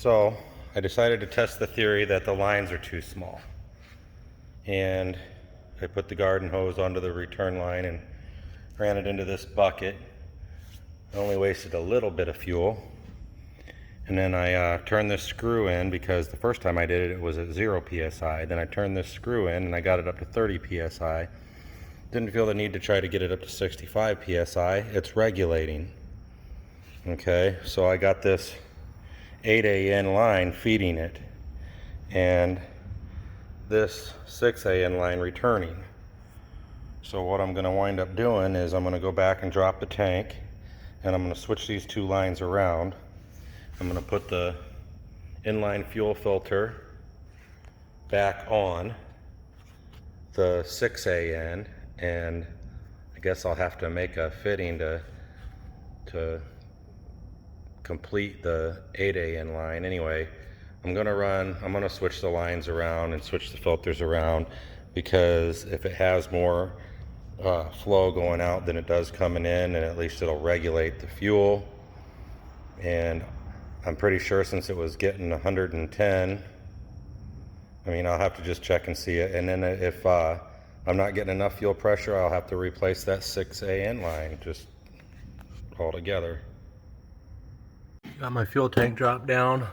So I decided to test the theory that the lines are too small. And I put the garden hose onto the return line and ran it into this bucket. I only wasted a little bit of fuel. And then I turned this screw in because the first time I did it, it was at 0 psi. Then I turned this screw in and I got it up to 30 psi. Didn't feel the need to try to get it up to 65 psi. It's regulating. Okay, so I got this 8AN line feeding it and this 6AN line returning. So what I'm going to wind up doing is I'm going to go back and drop the tank, and I'm going to switch these two lines around. I'm going to put the inline fuel filter back on the 6AN, and I guess I'll have to make a fitting to complete the 8AN line. Anyway, I'm going to switch the lines around and switch the filters around, because if it has more flow going out than it does coming in, and at least it'll regulate the fuel. And I'm pretty sure since it was getting 110, I mean, I'll have to just check and see it. And then if I'm not getting enough fuel pressure, I'll have to replace that 6AN line just altogether. Got my fuel tank dropped down.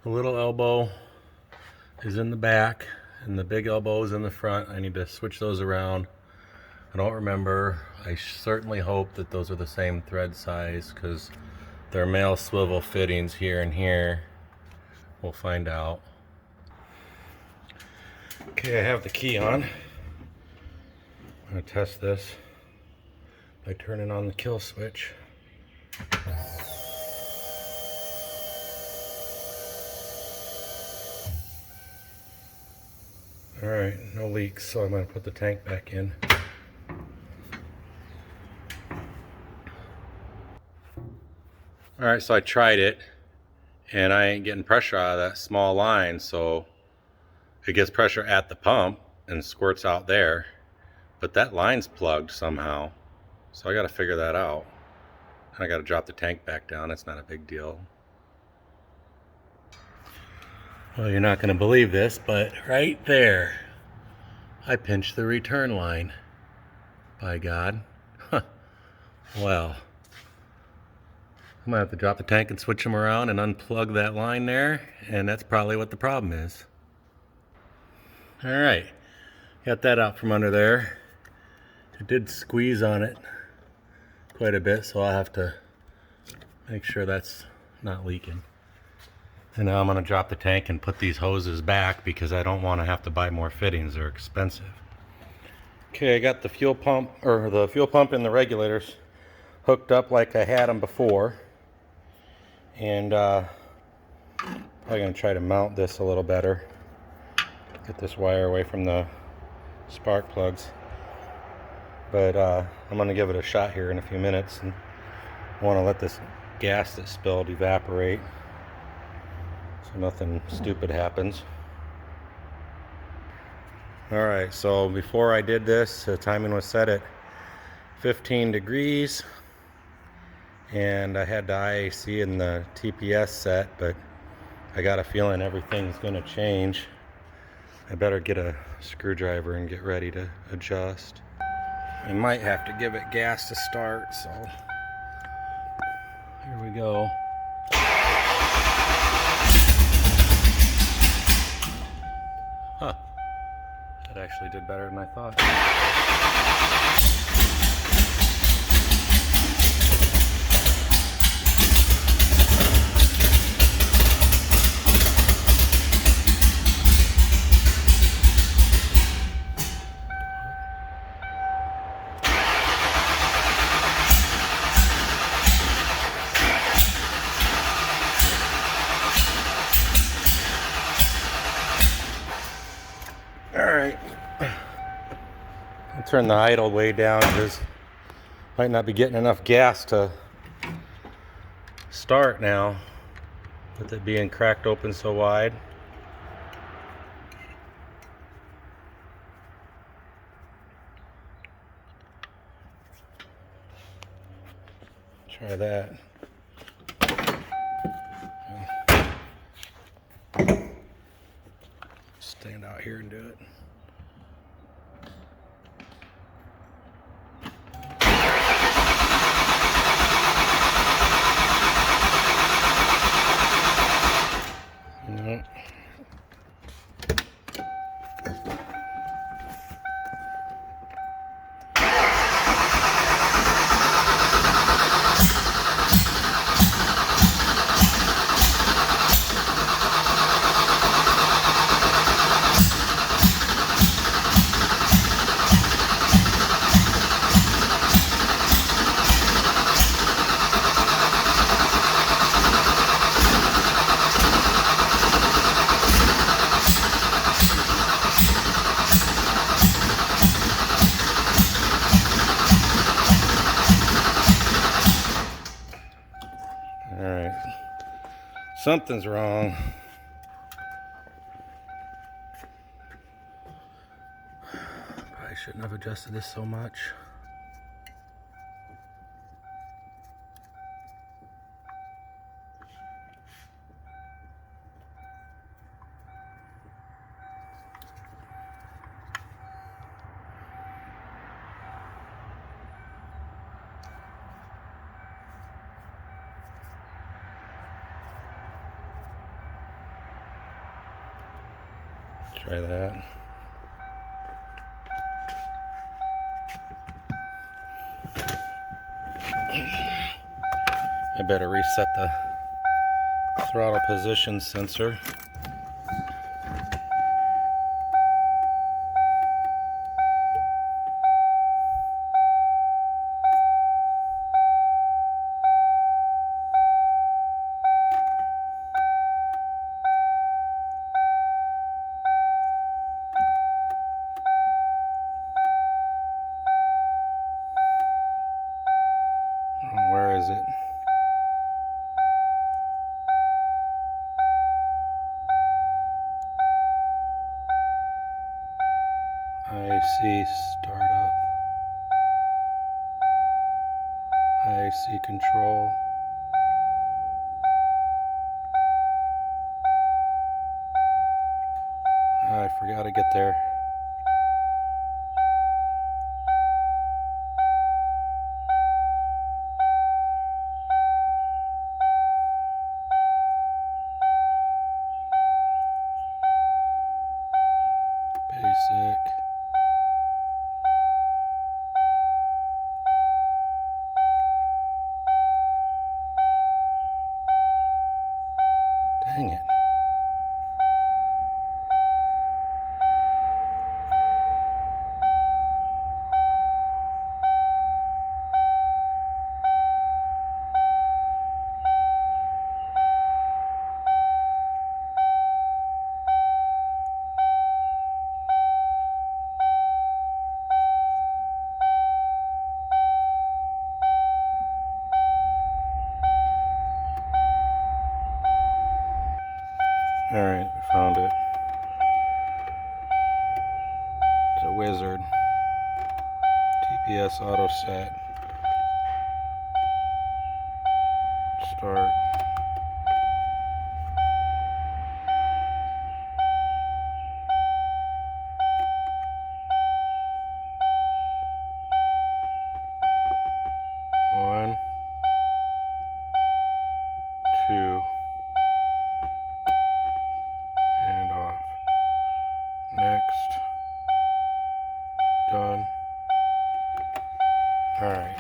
The little elbow is in the back and the big elbow is in the front. I need to switch those around. I don't remember. I certainly hope that those are the same thread size, because they're male swivel fittings here and here. We'll find out. Okay, I have the key on. I'm going to test this by turning on the kill switch. Alright, no leaks, so I'm going to put the tank back in. Alright, so I tried it, and I ain't getting pressure out of that small line, so it gets pressure at the pump and squirts out there, but that line's plugged somehow, so I got to figure that out. And I got to drop the tank back down. It's not a big deal. Well, you're not going to believe this, but right there, I pinched the return line. By God. Well, I'm going to have to drop the tank and switch them around and unplug that line there, and that's probably what the problem is. Alright, got that out from under there. It did squeeze on it quite a bit, so I'll have to make sure that's not leaking. And now I'm going to drop the tank and put these hoses back, because I don't want to have to buy more fittings. They're expensive. Okay, I got the fuel pump and the regulators hooked up like I had them before. And I'm going to try to mount this a little better. Get this wire away from the spark plugs. But I'm going to give it a shot here in a few minutes, and I want to let this gas that spilled evaporate so nothing stupid happens. Alright, so before I did this, the timing was set at 15 degrees, and I had the IAC and the TPS set, but I got a feeling everything's going to change. I better get a screwdriver and get ready to adjust. I might have to give it gas to start, so here we go. Huh. That actually did better than I thought. Alright, I'll turn the idle way down, because might not be getting enough gas to start now with it being cracked open so wide. Try that. Stand out here and do it. Alright, something's wrong. Probably shouldn't have adjusted this so much. Try that. I better reset the throttle position sensor. Where is it? IC startup. IC control. I forgot to get there. Basic. Dang it. Alright, I found it. It's a wizard. TPS auto set. Start. One, two, and off. Next. Done. Alright.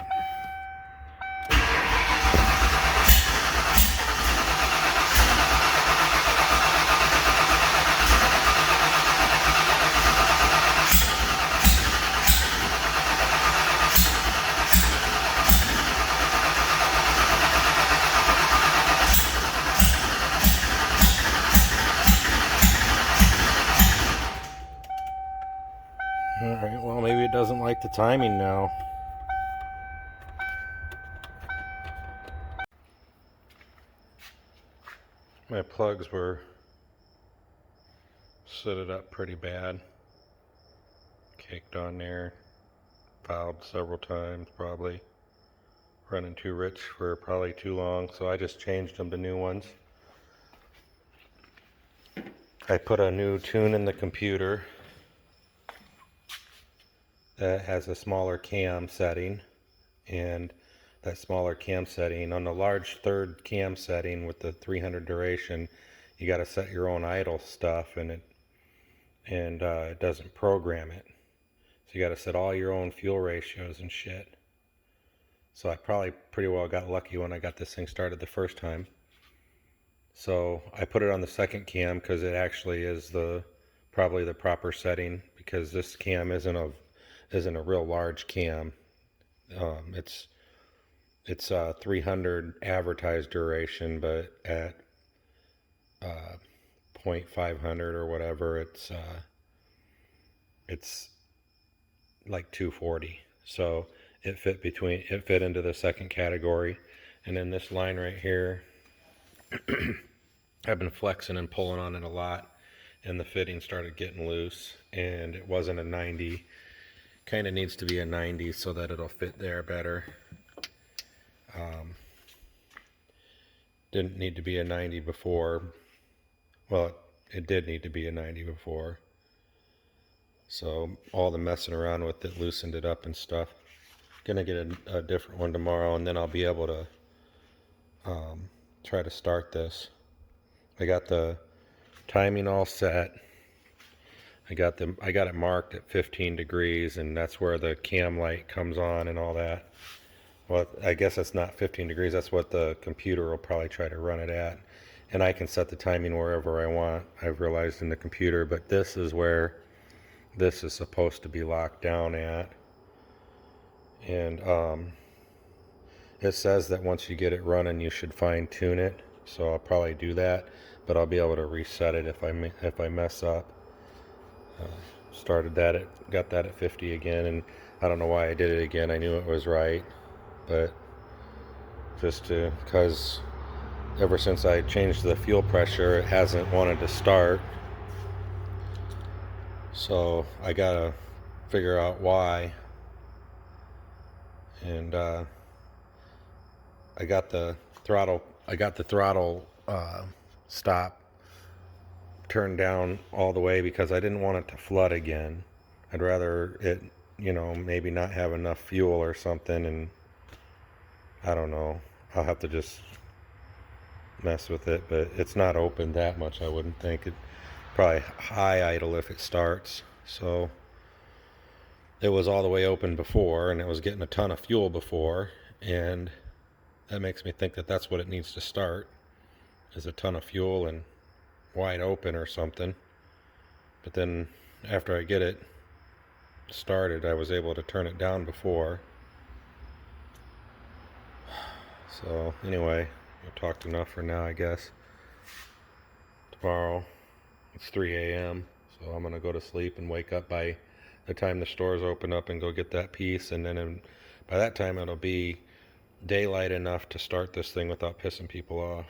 Alright, well maybe it doesn't like the timing now. My plugs were sitted up pretty bad. Caked on there. Fouled several times probably. Running too rich for probably too long, so I just changed them to new ones. I put a new tune in the computer that has a smaller cam setting, and that smaller cam setting on the large third cam setting with the 300 duration, you got to set your own idle stuff, and it doesn't program it. So you got to set all your own fuel ratios and shit. So I probably pretty well got lucky when I got this thing started the first time. So I put it on the second cam because it actually is probably the proper setting, because this cam isn't a real large cam. It's 300 advertised duration, but at 0.500 or whatever, it's like 240. So it fit into the second category. And then this line right here, I've been flexing and pulling on it a lot, and the fitting started getting loose, and it wasn't a 90. Kind of needs to be a 90 so that it'll fit there better. Didn't need to be a 90 before. Well, it did need to be a 90 before. So all the messing around with it loosened it up and stuff. Gonna get a different one tomorrow, and then I'll be able to try to start this. I got the timing all set. I got it marked at 15 degrees, and that's where the cam light comes on and all that. Well, I guess that's not 15 degrees. That's what the computer will probably try to run it at. And I can set the timing wherever I want, I've realized, in the computer. But this is where this is supposed to be locked down at. And it says that once you get it running, you should fine tune it. So I'll probably do that, but I'll be able to reset it if I mess up. Got that at 50 again, and I don't know why I did it again. I knew it was right, but because ever since I changed the fuel pressure, it hasn't wanted to start. So I gotta figure out why. And I got the throttle stop turned down all the way because I didn't want it to flood again. I'd rather it, maybe not have enough fuel or something, and I don't know. I'll have to just mess with it, but it's not open that much, I wouldn't think. It probably high idle if it starts. So it was all the way open before, and it was getting a ton of fuel before, and that makes me think that that's what it needs to start, is a ton of fuel and wide open or something. But then after I get it started, I was able to turn it down before. So anyway, I've talked enough for now, I guess. Tomorrow it's 3 a.m. so I'm gonna go to sleep and wake up by the time the stores open up and go get that piece, and then by that time it'll be daylight enough to start this thing without pissing people off.